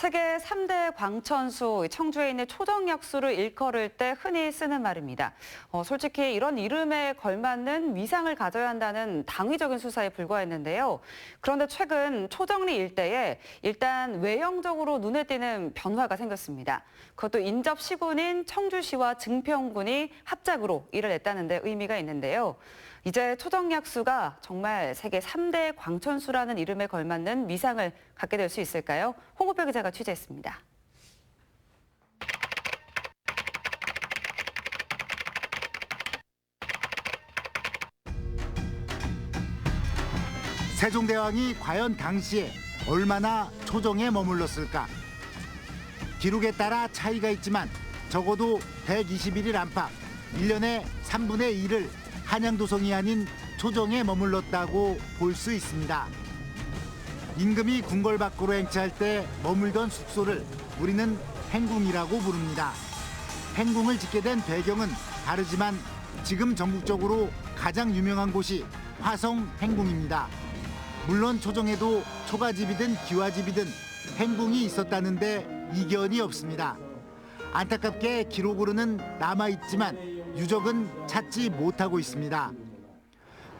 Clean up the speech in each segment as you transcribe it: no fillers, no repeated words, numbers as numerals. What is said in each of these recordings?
세계 3대 광천수, 청주에 있는 초정약수를 일컬을 때 흔히 쓰는 말입니다. 솔직히 이런 이름에 걸맞는 위상을 가져야 한다는 당위적인 수사에 불과했는데요. 그런데 최근 초정리 일대에 일단 외형적으로 눈에 띄는 변화가 생겼습니다. 그것도 인접 시군인 청주시와 증평군이 합작으로 이를 냈다는 데 의미가 있는데요. 이제 초정약수가 정말 세계 3대 광천수라는 이름에 걸맞는 위상을 갖게 될 수 있을까요? 홍우표 기자가 취재했습니다. 세종대왕이 과연 당시에 얼마나 초정에 머물렀을까? 기록에 따라 차이가 있지만 적어도 121일 안팎, 1년에 3분의 1을 한양도성이 아닌 초정에 머물렀다고 볼 수 있습니다. 임금이 궁궐 밖으로 행차할 때 머물던 숙소를 우리는 행궁이라고 부릅니다. 행궁을 짓게 된 배경은 다르지만 지금 전국적으로 가장 유명한 곳이 화성 행궁입니다. 물론 초정에도 초가집이든 기와집이든 행궁이 있었다는데 이견이 없습니다. 안타깝게 기록으로는 남아있지만 유적은 찾지 못하고 있습니다.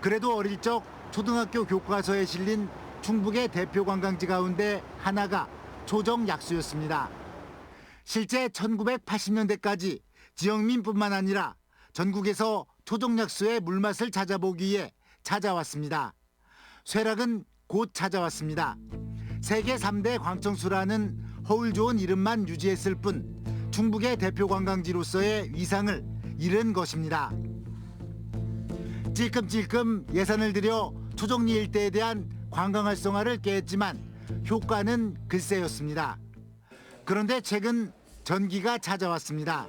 그래도 어릴 적 초등학교 교과서에 실린 충북의 대표 관광지 가운데 하나가 초정약수였습니다. 실제 1980년대까지 지역민뿐만 아니라 전국에서 초정약수의 물맛을 찾아보기 위해 찾아왔습니다. 쇠락은 곧 찾아왔습니다. 세계 3대 광천수라는 허울 좋은 이름만 유지했을 뿐 충북의 대표 관광지로서의 위상을 잃은 것입니다. 찔끔찔끔 예산을 들여 초정리 일대에 대한 관광 활성화를 꾀했지만 효과는 글쎄였습니다. 그런데 최근 전기가 찾아왔습니다.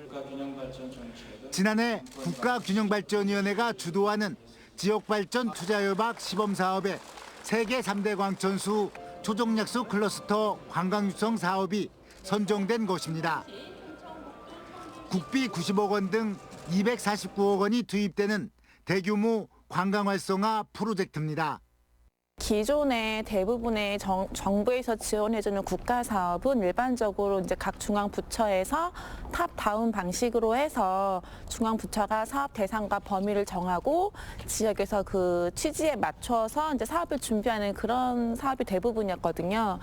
지난해 국가균형발전위원회가 주도하는 지역발전 투자협약 시범사업에 세계 3대 광천수 초정약수 클러스터 관광유성 사업이 선정된 것입니다. 국비 90억 원 등 249억 원이 투입되는 대규모 관광 활성화 프로젝트입니다. 기존의 대부분의 정부에서 지원해주는 국가 사업은 일반적으로 이제 각 중앙 부처에서 탑 다운 방식으로 해서 중앙 부처가 사업 대상과 범위를 정하고 지역에서 그 취지에 맞춰서 이제 사업을 준비하는 그런 사업이 대부분이었거든요.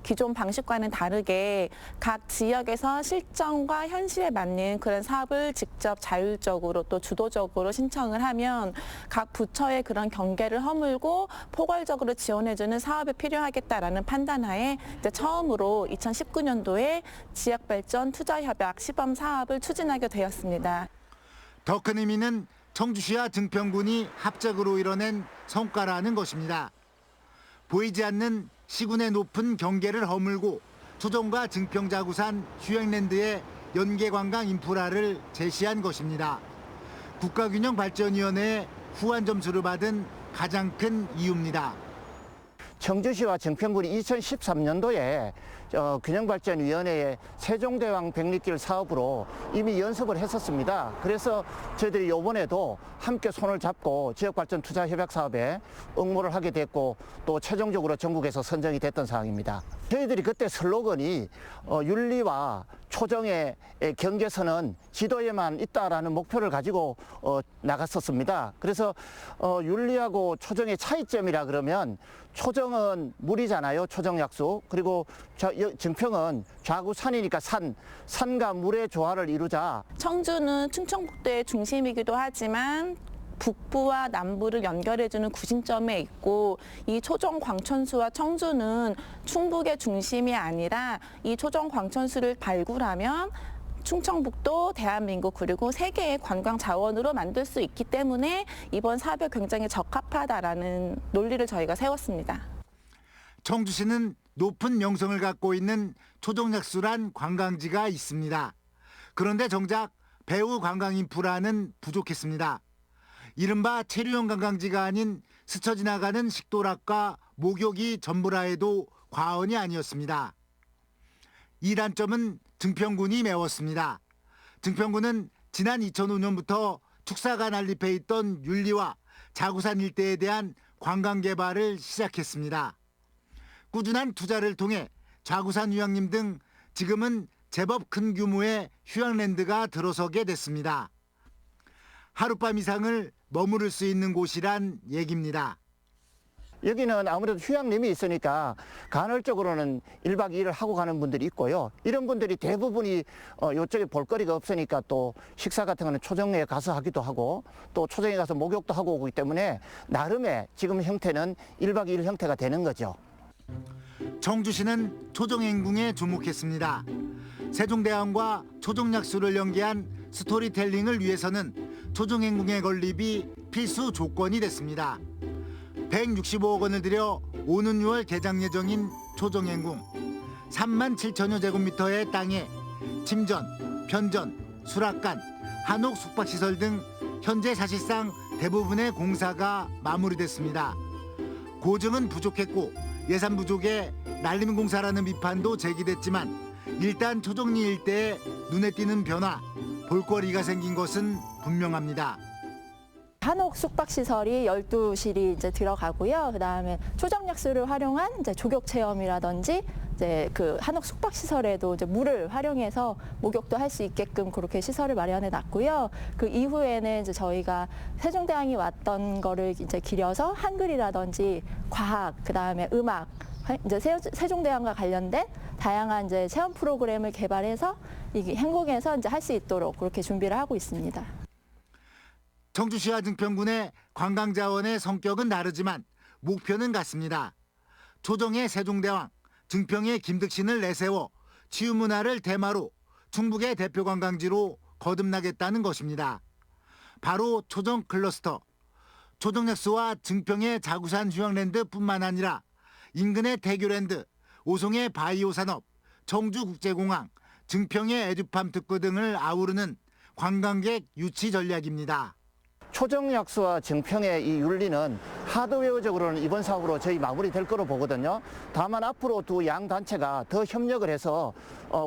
기존 방식과는 다르게 각 지역에서 실정과 현실에 맞는 그런 사업을 직접 자율적으로 또 주도적으로 신청을 하면 각 부처의 그런 경계를 허물고 포괄적으로 지원해주는 사업이 필요하겠다라는 판단하에 이제 처음으로 2019년도에 지역발전 투자협약 시범 사업을 추진하게 되었습니다. 더 큰 의미는 청주시와 증평군이 합작으로 이뤄낸 성과라는 것입니다. 보이지 않는 시군의 높은 경계를 허물고 초정과 증평자구산 휴양랜드의 연계관광 인프라를 제시한 것입니다. 국가균형발전위원회의 후한 점수를 받은 가장 큰 이유입니다. 청주시와 증평군이 2013년도에 균형발전위원회의 세종대왕 백리길 사업으로 이미 연습을 했었습니다. 그래서 저희들이 이번에도 함께 손을 잡고 지역발전 투자협약 사업에 응모를 하게 됐고 또 최종적으로 전국에서 선정이 됐던 사항입니다. 저희들이 그때 슬로건이 윤리와 초정의 경계선은 지도에만 있다라는 목표를 가지고 나갔었습니다. 그래서 윤리하고 초정의 차이점이라 그러면 초정은 물이잖아요. 초정약수. 그리고 증평은 좌구산이니까 산과 물의 조화를 이루자. 청주는 충청북도의 중심이기도 하지만 북부와 남부를 연결해주는 구심점에 있고 이 초정 광천수와 청주는 충북의 중심이 아니라 이 초정 광천수를 발굴하면 충청북도, 대한민국 그리고 세계의 관광 자원으로 만들 수 있기 때문에 이번 사업에 굉장히 적합하다라는 논리를 저희가 세웠습니다. 청주시는 높은 명성을 갖고 있는 초정약수란 관광지가 있습니다. 그런데 정작 배후 관광 인프라는 부족했습니다. 이른바 체류용 관광지가 아닌 스쳐 지나가는 식도락과 목욕이 전부라 해도 과언이 아니었습니다. 이 단점은 증평군이 메웠습니다. 증평군은 지난 2005년부터 축사가 난립해 있던 윤리와 자구산 일대에 대한 관광 개발을 시작했습니다. 꾸준한 투자를 통해 좌구산 휴양림 등 지금은 제법 큰 규모의 휴양랜드가 들어서게 됐습니다. 하룻밤 이상을 머무를 수 있는 곳이란 얘기입니다. 여기는 아무래도 휴양림이 있으니까 간헐적으로는 1박 2일을 하고 가는 분들이 있고요. 이런 분들이 대부분이 이쪽에 볼거리가 없으니까 또 식사 같은 거는 초정에 가서 하기도 하고 또 초정에 가서 목욕도 하고 오기 때문에 나름의 지금 형태는 1박 2일 형태가 되는 거죠. 청주시는 초정행궁에 주목했습니다. 세종대왕과 초정약수를 연계한 스토리텔링을 위해서는 초정행궁의 건립이 필수 조건이 됐습니다. 165억 원을 들여 오는 6월 개장 예정인 초정행궁. 3만 7천여 제곱미터의 땅에 침전, 편전, 수락관, 한옥 숙박시설 등 현재 사실상 대부분의 공사가 마무리됐습니다. 고증은 부족했고 예산 부족에 날림 공사라는 비판도 제기됐지만 일단 초정리 일대에 눈에 띄는 변화, 볼거리가 생긴 것은 분명합니다. 한옥 숙박시설이 12실이 이제 들어가고요. 그다음에 초정약수를 활용한 이제 조격 체험이라든지 이제 그 한옥 숙박시설에도 이제 물을 활용해서 목욕도 할 수 있게끔 그렇게 시설을 마련해 놨고요. 그 이후에는 이제 저희가 세종대왕이 왔던 거를 이제 기려서 한글이라든지 과학, 그다음에 음악, 이제 세종대왕과 관련된 다양한 이제 체험 프로그램을 개발해서 이 행궁에서 이제 할 수 있도록 그렇게 준비를 하고 있습니다. 청주시와 증평군의 관광 자원의 성격은 다르지만 목표는 같습니다. 초정의 세종대왕, 증평의 김득신을 내세워 치유문화를 테마로 충북의 대표 관광지로 거듭나겠다는 것입니다. 바로 초정 클러스터. 초정약수와 증평의 자구산 휴양랜드뿐만 아니라 인근의 태교랜드, 오송의 바이오 산업, 청주국제공항, 증평의 에듀팜 특구 등을 아우르는 관광객 유치 전략입니다. 초정약수와 증평의 이 윤리는 하드웨어적으로는 이번 사업으로 저희 마무리될 거로 보거든요. 다만 앞으로 두 양 단체가 더 협력을 해서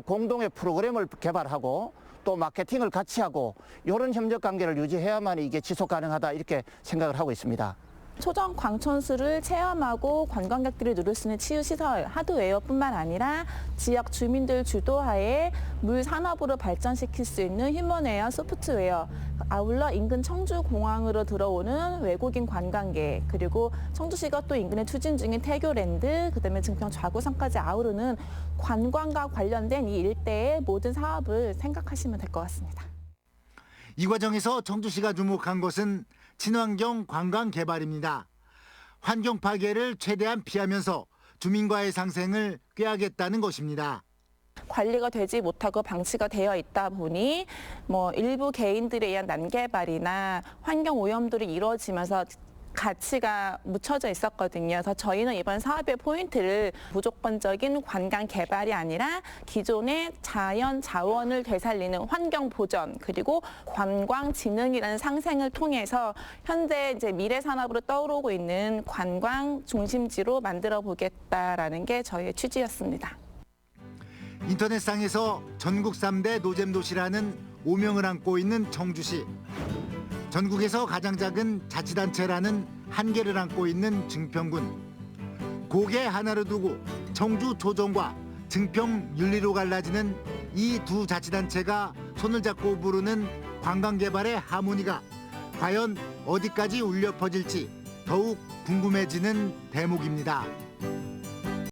공동의 프로그램을 개발하고 또 마케팅을 같이 하고 이런 협력 관계를 유지해야만 이게 지속 가능하다 이렇게 생각을 하고 있습니다. 초정 광천수를 체험하고 관광객들이 누릴 수 있는 치유시설, 하드웨어뿐만 아니라 지역 주민들 주도하에 물 산업으로 발전시킬 수 있는 휴먼웨어, 소프트웨어, 아울러 인근 청주공항으로 들어오는 외국인 관광객, 그리고 청주시가 또 인근에 추진 중인 태교랜드, 그다음에 증평 좌구산까지 아우르는 관광과 관련된 이 일대의 모든 사업을 생각하시면 될 것 같습니다. 이 과정에서 청주시가 주목한 것은 친환경 관광 개발입니다. 환경 파괴를 최대한 피하면서 주민과의 상생을 꾀하겠다는 것입니다. 관리가 되지 못하고 방치가 되어 있다 보니 일부 개인들에 의한 난개발이나 환경 오염들이 이루어지면서 가치가 묻혀져 있었거든요. 그래서 저희는 이번 사업의 포인트를 무조건적인 관광 개발이 아니라 기존의 자연 자원을 되살리는 환경 보전, 그리고 관광 진흥이라는 상생을 통해서 현재 이제 미래 산업으로 떠오르고 있는 관광 중심지로 만들어 보겠다라는 게 저희의 취지였습니다. 인터넷상에서 전국 3대 노잼 도시라는 오명을 안고 있는 청주시. 전국에서 가장 작은 자치단체라는 한계를 안고 있는 증평군. 고개 하나를 두고 청주 초정과 증평 윤리로 갈라지는 이 두 자치단체가 손을 잡고 부르는 관광개발의 하모니가 과연 어디까지 울려 퍼질지 더욱 궁금해지는 대목입니다.